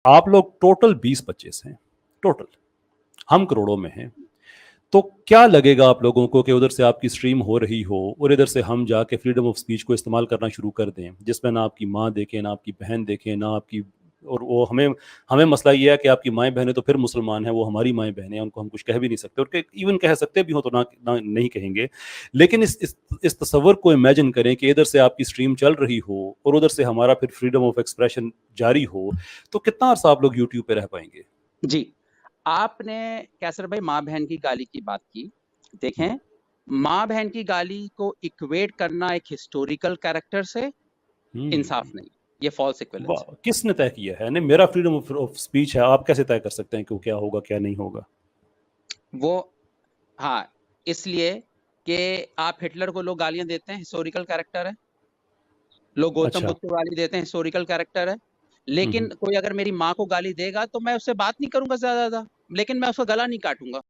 आप लोग टोटल 20-25 हैं, टोटल। हम करोड़ों में हैं। तो क्या लगेगा आप लोगों को कि उधर से आपकी स्ट्रीम हो रही हो और इधर से हम जाके फ्रीडम ऑफ स्पीच को इस्तेमाल करना शुरू कर दें, जिसमें ना आपकी माँ देखें, ना आपकी बहन देखें, ना आपकी, और वो हमें हमें मसला ये है कि आपकी माएँ बहनें तो फिर मुसलमान हैं, वो हमारी माएँ बहनें हैं, उनको हम कुछ कह भी नहीं सकते, और इवन कह सकते भी हो तो ना नहीं कहेंगे। लेकिन इस तस्वर को इमेजिन करें कि इधर से आपकी स्ट्रीम चल रही हो और उधर से हमारा फिर फ्रीडम ऑफ एक्सप्रेशन जारी हो, तो कितना अर्सा आप लोग यूट्यूब पे रह पाएंगे? जी, आपने कैसर भाई माँ बहन की गाली की बात की। देखें, माँ बहन की गाली को इक्वेट करना एक हिस्टोरिकल कैरेक्टर से इंसाफ नहीं, ये फॉल्स इक्विवेलेंस है। वाह, किसने तय किया है? नहीं, मेरा फ्रीडम ऑफ स्पीच है, आप कैसे तय कर सकते हैं कि क्या होगा क्या नहीं होगा? वो हाँ, इसलिए कि आप हिटलर को लोग गालियां देते हैं, हिस्टोरिकल कैरेक्टर है। लोग गौतम अच्छा। बुद्ध को गाली देते हैं, हिस्टोरिकल कैरेक्टर है। लेकिन हम्म। कोई अगर मेरी माँ को गाली देगा तो मैं उससे बात नहीं करूंगा ज्यादा, लेकिन मैं उसका गला नहीं काटूंगा।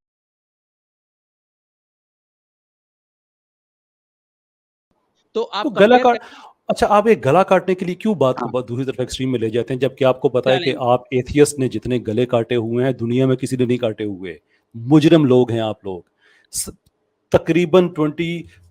तो तो आप गला कंपेयर काट, करें। अच्छा, आप एक गला काटने के लिए क्यों बात को हाँ, दूसरी तरफ एक्सट्रीम में ले जाते हैं, जबकि आपको पता है कि चैलेंज। आप एथियस्ट ने जितने गले काटे हुए हैं दुनिया में किसी ने नहीं काटे हुए। मुजरिम लोग हैं आप लोग। स- तकरीबन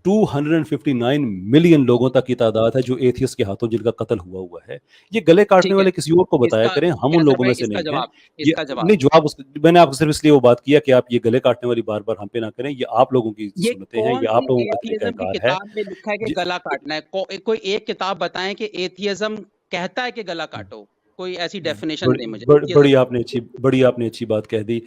259 मिलियन लोगों तक की तादाद है जो एथियस्ट के हाथों जिनका कत्ल हुआ है। ये गले काटने ठीक है, वाले किसी और को बताया इसका करें, हम उन कैसर लोगों भाई में से इसका नहीं हैं। जवाब, ये इसका जवाब नहीं जवाब मैंने आपको सिर्फ इसलिए वो बात किया कि आप ये गले काटने वाली बार बार हम पे ना करें, ये आप लोगों की ये सुनते हैं, कौन ये सी आप लोगों का एथियज्म की तरीकाकार है। किताब में लिखा है कि गला काटना है? कोई एक किताब बताएं कि एथियज्म कहता है कि गला काटो। कोई ऐसी डेफिनेशन दें मुझे एथियज्म की। बड़ी आपने अच्छी बात कह दी।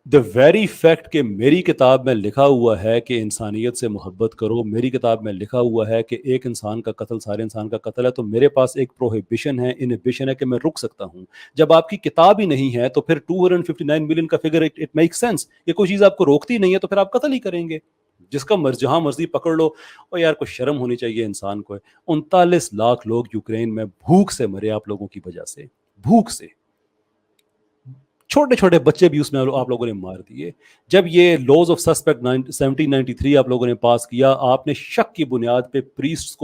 द वेरी फैक्ट कि मेरी किताब में लिखा हुआ है कि इंसानियत से मोहब्बत करो, मेरी किताब में लिखा हुआ है कि एक इंसान का कत्ल सारे इंसान का कत्ल है, तो मेरे पास एक प्रोहिबिशन है, इनहिबिशन है कि मैं रुक सकता हूँ। जब आपकी किताब ही नहीं है तो फिर 259 मिलियन का फिगर, इट मेक सेंस। ये कोई चीज़ आपको रोकती नहीं है तो फिर आप कत्ल ही करेंगे। जिसका जहां मर्जी पकड़ लो। और यार कुछ शर्म होनी चाहिए इंसान को। 39 लाख लोग यूक्रेन में भूख से मरे आप लोगों की वजह से, भूख से। छोटे छोटे बच्चे भी उसमें आप लोगों ने मार दिए। जब ये लॉज ऑफ सस्पेक्ट 1793 आप लोगों ने पास किया, आपने शक की बुनियाद पे प्रीस्ट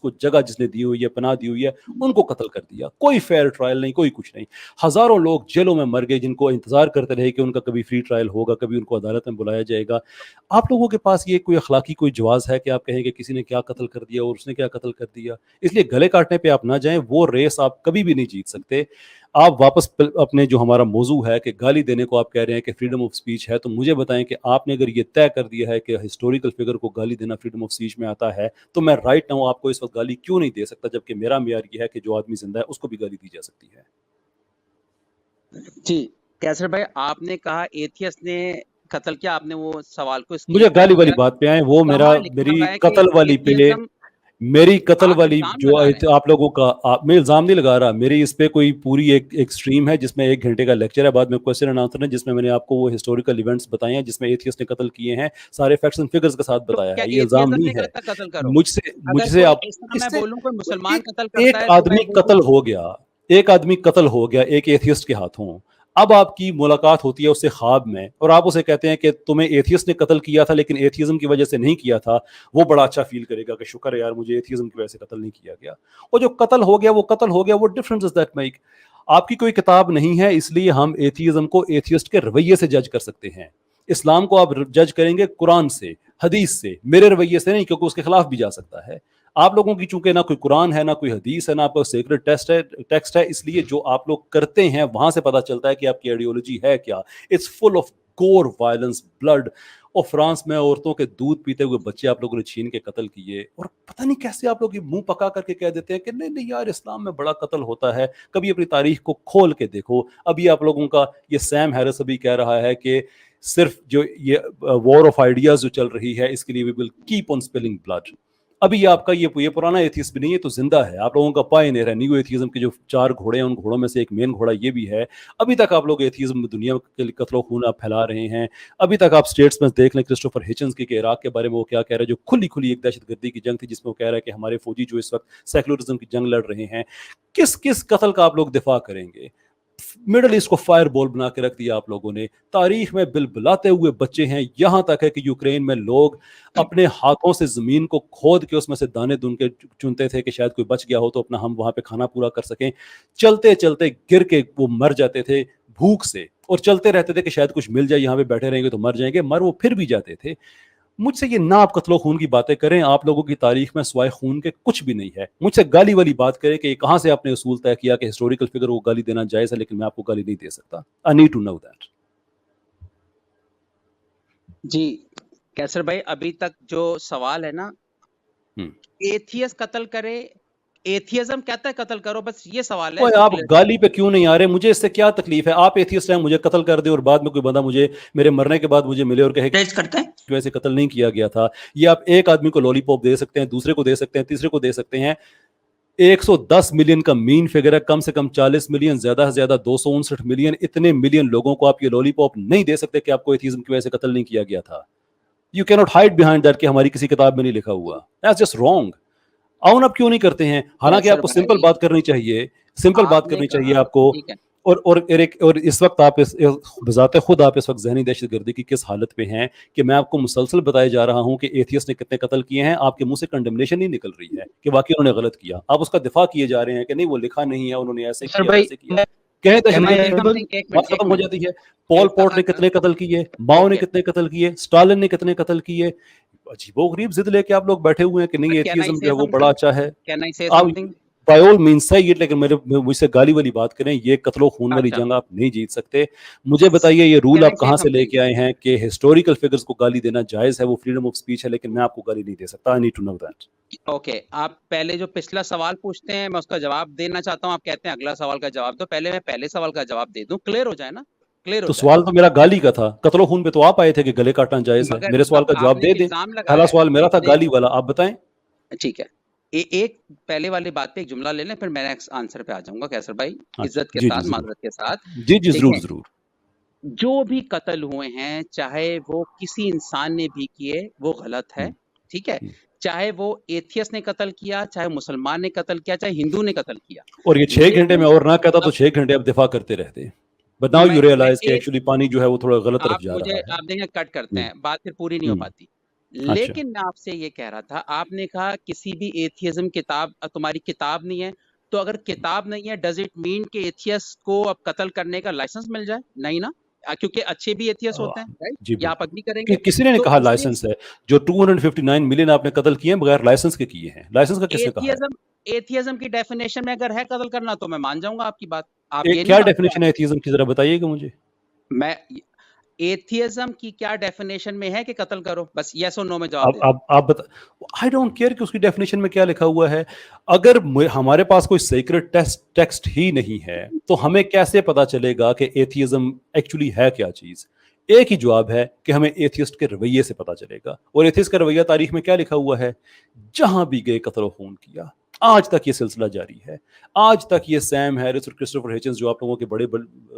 को जगह जिसने दी हुई है, पनाह दी हुई है, उनको कत्ल कर दिया। कोई फेयर ट्रायल नहीं, कोई कुछ नहीं। हजारों लोग जेलों में मर गए जिनको इंतजार करते रहे कि उनका कभी फ्री ट्रायल होगा, कभी उनको अदालत में बुलाया जाएगा। आप लोगों के पास ये कोई अखलाकी कोई जवाज है कि आप कहें कि किसी ने क्या कत्ल कर दिया और उसने क्या कत्ल कर दिया? इसलिए गले काटने पे आप ना जाएं, वो रेस आप कभी भी नहीं जीत सकते। आप वापस अपने जो हमारा मौजू है कि गाली देने को आप कह रहे हैं कि फ्रीडम ऑफ स्पीच है, तो मुझे बताएं कि आपने अगर ये तय कर दिया है कि हिस्टोरिकल फिगर को गाली देना फ्रीडम ऑफ स्पीच में आता है, तो मैं राइट नाउ आपको इस वक्त गाली क्यों नहीं दे सकता, जबकि मेरा मेयार ये है कि जो आदमी जिंदा है उसको भी गाली दी जा सकती है। जी, कैसर भाई आपने कहा एथियस्ट ने कत्ल किया, आपने वो सवाल को मुझे स्किप गाली कर वाली दिया। बात पे आए, वो मेरा कहाँ लिखा मेरी हुआ है कि कत्ल वाली पे, एथियज्म? मेरी कत्ल आप वाली इल्जाम जो लगा रहे हैं। आप लोगों का, मैं इल्जाम नहीं लगा रहा। मेरी इस पे कोई पूरी एक स्ट्रीम है जिसमें 1 घंटे का लेक्चर है, बाद में क्वेश्चन एंड आंसर है जिसमें मैंने आपको वो हिस्टोरिकल इवेंट्स बताए हैं जिसमें एथियस्ट ने कत्ल किए हैं, सारे फैक्ट्स एंड फिगर्स के साथ तो बताया क्या है, ये इल्जाम एथियज्म नहीं ने है। कहा था कत्ल करो? मुझसे अगर मुझसे कोई आप इस तरह मैं इससे बोलूं कोई मुसलमान एक कत्ल करता एक है तो मैं आदमी बोलूं। कत्ल हो गया, एक आदमी कत्ल हो गया एक एथियस्ट के हाथों। अब आपकी मुलाकात होती है उससे ख्वाब में और आप उसे कहते हैं कि तुम्हें एथियस्ट ने कत्ल किया था लेकिन एथियज्म की वजह से नहीं किया था। वो बड़ा अच्छा फील करेगा कि शुक्र है यार मुझे एथियज्म की वजह से कत्ल नहीं किया गया। और जो कत्ल हो गया वो कत्ल हो गया, वो डिफरेंस इज दैट मेक। आपकी कोई किताब नहीं है इसलिए हम एथियज्म को एथियस्ट के रवैये से जज कर सकते हैं। इस्लाम को आप जज करेंगे कुरान से, हदीस से, मेरे रवैये से नहीं, क्योंकि उसके खिलाफ भी जा सकता है। आप लोगों की चूंकि ना कोई कुरान है ना कोई हदीस है ना आपका सेक्रेट टेक्स्ट है, इसलिए जो आप लोग करते हैं वहां से पता चलता है कि आपकी आइडियोलॉजी है क्या। इट्स फुल ऑफ गोर वायलेंस, ब्लड। और फ्रांस में औरतों के दूध पीते हुए बच्चे आप लोगों ने छीन के कत्ल किए, और पता नहीं कैसे आप लोग ये मुंह पका करके कह देते हैं कि नहीं नहीं यार इस्लाम में बड़ा कत्ल होता है। कभी अपनी तारीख को खोल के देखो। अभी आप लोगों का ये सैम हैरिस अभी कह रहा है कि सिर्फ जो ये वॉर ऑफ आइडियाज जो चल रही है इसके लिए we will keep on spilling blood. अभी ये आपका ये पुराना एथियस्ट भी नहीं है, तो जिंदा है। आप लोगों का पायनियर है न्यू एथियज्म के जो 4 घोड़े हैं, उन घोड़ों में से एक मेन घोड़ा ये भी है। अभी तक आप लोग एथियज्म में दुनिया के लिए कत्लो खून आप फैला रहे हैं। अभी तक आप स्टेट्स में देख लें क्रिस्टोफर हिचन्स की, इराक के बारे में वो क्या कह रहे हैं, जो खुली खुली एक दहशतगर्दी की जंग थी जिसमें वो कह रहा है कि हमारे फौजी जो इस वक्त सेकुलरिज्म की जंग लड़ रहे हैं। किस किस कत्ल का आप लोग दिफा करेंगे? मिडल ईस्ट को फायर बॉल बना के रख दिया आप लोगों ने। तारीख में बिलबिलाते हुए बच्चे हैं। यहां तक है कि यूक्रेन में लोग अपने हाथों से जमीन को खोद के उसमें से दाने दुन के चुनते थे कि शायद कोई बच गया हो तो अपना हम वहां पे खाना पूरा कर सकें। चलते चलते गिर के वो मर जाते थे भूख से, और चलते रहते थे कि शायद कुछ मिल जाए, यहाँ पे बैठे रहेंगे तो मर जाएंगे, मर वो फिर भी जाते थे। मुझसे ये ना आप कत्लो खून की बातें करें, आप लोगों की तारीख में सिवाय खून के कुछ भी नहीं है। मुझसे गाली वाली बात करें कि कहां से आपने उसूल तय किया कि हिस्टोरिकल फिगर को गाली देना जायज है, लेकिन मैं आपको गाली नहीं दे सकता। I need to know that. जी कैसर भाई, अभी तक जो सवाल है ना, एथियस कत्ल करे, एथियज्म कहता है कत्ल करो, बस ये सवाल है। आप गाली पे क्यों नहीं आ रहे? मुझे इससे क्या तकलीफ है? आप एथियस्ट हैं, मुझे कत्ल कर दे और बाद में कोई बंदा मुझे मेरे मरने के बाद मुझे मिले और कहे करते हैं कि वैसे कत्ल नहीं किया गया था। ये आप एक आदमी को लॉलीपॉप दे सकते हैं, दूसरे को दे सकते हैं, तीसरे को दे सकते हैं। 110 मिलियन का मीन फिगर है, कम से कम 40 मिलियन, ज्यादा से ज्यादा 259 मिलियन। इतने मिलियन लोगों को आप ये लॉलीपॉप नहीं दे सकते कि आपको एथियज्म की वजह से कत्ल नहीं किया गया था। You can not hide behind that कि हमारी किसी किताब में नहीं लिखा हुआ। That's just wrong. आउन आप क्यों नहीं करते हैं? हालांकि आपको सिंपल बात करनी चाहिए, सिंपल बात करनी चाहिए आपको। और इस वक्त आप बजाते खुद आप इस वक्त जहनी दहशतगर्दी की किस हालत पे हैं कि मैं आपको मुसलसल बताए जा रहा हूं कि एथियस्ट ने कितने कत्ल किए हैं। आपके मुंह से कंडेमनेशन नहीं निकल रही है कि वाकई उन्होंने गलत किया, आप उसका दिफा किए जा रहे हैं कि नहीं वो लिखा नहीं है, उन्होंने ऐसे किया वैसे किया। कहे बात खत्म हो जाती है। पॉल पॉट ने कितने कत्ल किए, माओ ने कितने कत्ल किए, स्टालिन ने कितने कत्ल किए। अजीबोगरीब जिद लेके आप लोग बैठे हुए हैं कि नहीं एथियज्म जो है वो बड़ा अच्छा है। बाय ऑल मींस सही है, लेकिन मुझसे गाली वाली बात करें, ये कत्लो खून वाली जंग आप नहीं जीत सकते। मुझे बताइए ये रूल आप कहां से लेके आए हैं कि हिस्टोरिकल फिगर्स को गाली देना जायज है, वो फ्रीडम ऑफ स्पीच है, लेकिन मैं आपको गाली नहीं दे सकता। I need to know that. Okay, आप पहले जो पिछला सवाल पूछते हैं मैं उसका जवाब देना चाहता हूं। आप कहते हैं अगला सवाल का जवाब दो, पहले मैं पहले सवाल का जवाब दे दूं, क्लियर हो जाए ना। तो सवाल तो मेरा गाली का था, कत्लो खून पे तो आप आए थे कि गले काटना जायज है। मेरे सवाल का जवाब दे दें। पहला सवाल मेरा था गाली वाला, आप बताएं। ठीक है, एक पहले वाली बात पे एक जुमला ले लें, फिर मैं नेक्स्ट आंसर पे आ जाऊंगा कैसर भाई, इज्जत के साथ, माजरत के साथ। जी जी जरूर जरूर। जो भी कत्ल हुए हैं, चाहे वो किसी इंसान ने भी किए, वो गलत है, ठीक है। चाहे वो एथियस ने कत्ल किया, चाहे मुसलमान ने कत्ल किया, चाहे हिंदू ने कत्ल किया। और ये 6 घंटे में और ना कहता तो 6 घंटे अब दिफा करते रहते। बट नाउ यू रियलाइज कि एक्चुअली पानी जो है वो थोड़ा गलत तरफ जा रहा है। आप देखें कट करते हैं, बात फिर पूरी नहीं हो पाती। लेकिन मैं आपसे ये कह रहा था, आपने कहा किसी भी एथियज्म किताब, तुम्हारी किताब नहीं है, तो अगर किताब नहीं है, डज इट मीन कि एथियस को अब कत्ल करने का लाइसेंस मिल जाए? नहीं ना, क्योंकि अच्छे भी एथियस होते हैं, राइट? या आप अग्री करेंगे? किसी ने कहा लाइसेंस है? जो 259 मिलियन आपने कत्ल किए हैं बगैर लाइसेंस के किए हैं, लाइसेंस का किसने कहा? एथियज्म की डेफिनेशन में अगर है कत्ल करना तो मैं मान जाऊंगा आपकी बात। आप ये क्या डेफिनेशन है एथियज्म की, जरा बताइएगा मुझे। मैं एथियज्म की क्या डेफिनेशन में है कि कत्ल करो? बस यस और नो में जवाब आप बता। आई डोंट केयर कि उसकी डेफिनेशन में क्या लिखा हुआ है। अगर हमारे पास कोई सीक्रेट टेक्स्ट ही नहीं है तो हमें कैसे पता चलेगा कि एथियज्म एक्चुअली है क्या चीज? एक ही जवाब है कि हमें एथियस्ट के रवैये से पता चलेगा। और एथियस्ट का रवैया तारीख में क्या लिखा हुआ है? जहां भी गए कत्ल खून किया। आज तक ये सिलसिला जारी है। आज तक ये सैम हैरिस और क्रिस्टोफर हिचन्स जो आप लोगों के बड़े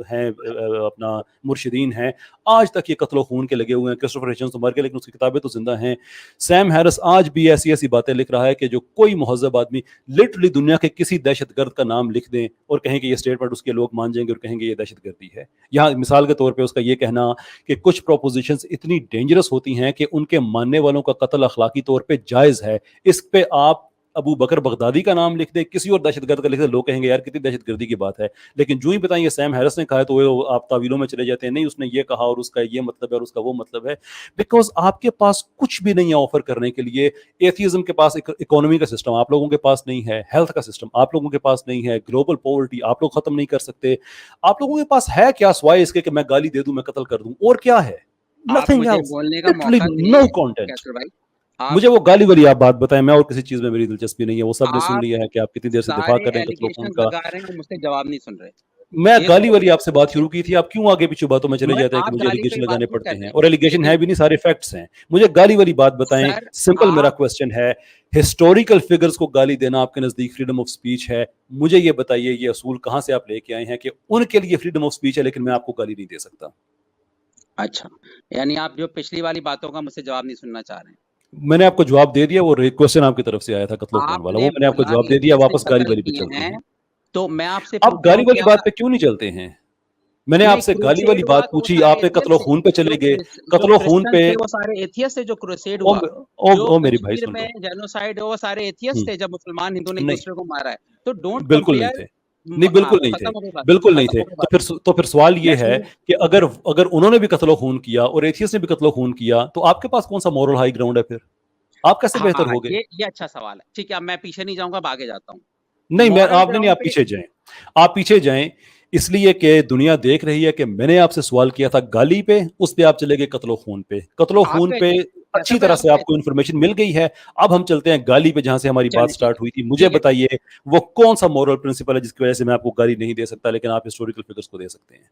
हैं, अपना मुर्शिदीन हैं, आज तक ये कत्ल खून के लगे हुए हैं। क्रिस्टोफर हिचन्स तो मर गए लेकिन उसकी किताबें तो जिंदा हैं। सैम हैरिस आज भी ऐसी ऐसी बातें लिख रहा है कि जो कोई मुहज़्ज़ब आदमी लिटरली दुनिया के किसी दहशतगर्द का नाम लिख दें और कहें कि ये स्टेटमेंट उसके लोग मान जाएंगे और कहेंगे ये दहशतगर्दी है। यहाँ मिसाल के तौर पर उसका ये कहना कि कुछ प्रोपोजिशंस इतनी डेंजरस होती हैं कि उनके मानने वालों का कत्ल अखलाकी तौर पर जायज़ है, इस पे आप अबू बकर बगदादी का नाम लिख दे, किसी और दहशतगर्द का लिख दे, लोग कहेंगे यार कितनी दहशतगर्दी की बात है। लेकिन जो ही बताएं ये सैम हैरिस ने कहा है तो वो आप तावीलों में चले जाते हैं, नहीं उसने ये कहा और उसका ये मतलब है और उसका वो मतलब है। बिकॉज आपके पास कुछ भी नहीं है ऑफर करने के लिए। एथियज्म के पास इकोनॉमी का सिस्टम आप लोगों के पास नहीं है, हेल्थ का सिस्टम आप लोगों के पास नहीं है, ग्लोबल पॉवर्टी आप लोग खत्म नहीं कर सकते। आप लोगों के पास है क्या सिवाय इसके कि मैं गाली दे दूं, मैं कत्ल कर दूं, और क्या है? Nothing else, literally no content. मुझे वो गाली वाली आप बात बताएं, मैं और किसी चीज में मेरी दिलचस्पी नहीं है। वो सब ने सुन लिया है कि आप कितनी देर से दिफा कर रहे हैं का। मुझसे जवाब नहीं सुन रहे। मैं गाली वाली आपसे बात शुरू की थी, आप क्यों आगे पीछे बातों में चले जाते हैं कि मुझे एलिगेशन लगाने पड़ते हैं? और एलिगेशन है भी नहीं, सारे फैक्ट्स हैं। मुझे गाली वाली बात बताएं। सिंपल मेरा क्वेश्चन है, हिस्टोरिकल फिगर्स को गाली देना आपके नजदीक फ्रीडम ऑफ स्पीच है? मुझे ये बताइए ये असूल कहां से आप लेके आए हैं कि उनके लिए फ्रीडम ऑफ स्पीच है लेकिन मैं आपको गाली नहीं दे सकता? अच्छा, यानी आप जो पिछली वाली बातों का मुझसे जवाब नहीं सुनना चाह रहे हैं। मैंने आपको जवाब दे दिया, वो क्वेश्चन आपकी तरफ से आया था कत्लो खून वाला, वो मैंने आपको जवाब दे दिया। वापस गाली वाली पे चलते हैं। तो मैं आपसे आप पूछता गाली हूँ वाली क्या बात पे क्यों नहीं चलते हैं? मैंने नहीं आपसे गाली वाली क्रूसेड हुआ बात तो वो पूछी, सारे आपने कत्लो एथियस्ट थे, खून पे चले गए। जो कत्लो खून क्रिश्चियन पे थे वो सारे एथियस्ट थे, जो क्रूसेड ओ, हुआ, ओ, जो ओ मेरी भाई कश्मीर सुन में लो। जेनोसाइड हुआ, वो सारे एथियस्ट थे, जब मुसलमान हिंदू ने एक नहीं, दूसरे को मारा है। तो डोंट बिल्कुल नहीं कंपेयर। थे। नहीं, बिल्कुल नहीं थे। खत्म हो गई बात, बिल्कुल नहीं खत्म थे। हो गई तो बात। फिर सवाल ये लेट्स है मूव। कि अगर अगर उन्होंने भी कत्लो खून किया और एथियस्ट ने भी कत्लो खून किया, तो आपके पास कौन सा मॉरल हाई ग्राउंड है फिर? आप कैसे बेहतर हाँ, हो गए? ये अच्छा सवाल है। ठीक है, अब मैं पीछे नहीं जाऊंगा, अब आगे जाता हूँ। नहीं, मैं मॉरल आपने नहीं, ग्राउंड आप पे पीछे जाएं। आप पीछे जाएं, इसलिए कि दुनिया देख रही है कि मैंने आपसे सवाल किया था गाली पे, उस पे आप चले गए कत्लो खून पे। कत्लो आप खून गए पे थे, कैसर अच्छी भाई तरह आप से गए आपको थे। इंफॉर्मेशन मिल गई है। अब हम चलते हैं गाली पे, जहां से हमारी बात चलिए ठीक स्टार्ट है, हुई थी। मुझे ठीक है। बताइए वो कौन सा मॉरल प्रिंसिपल है जिसकी वजह से मैं आपको गाली नहीं दे सकता, लेकिन आप हिस्टोरिकल फिगर्स को दे सकते हैं?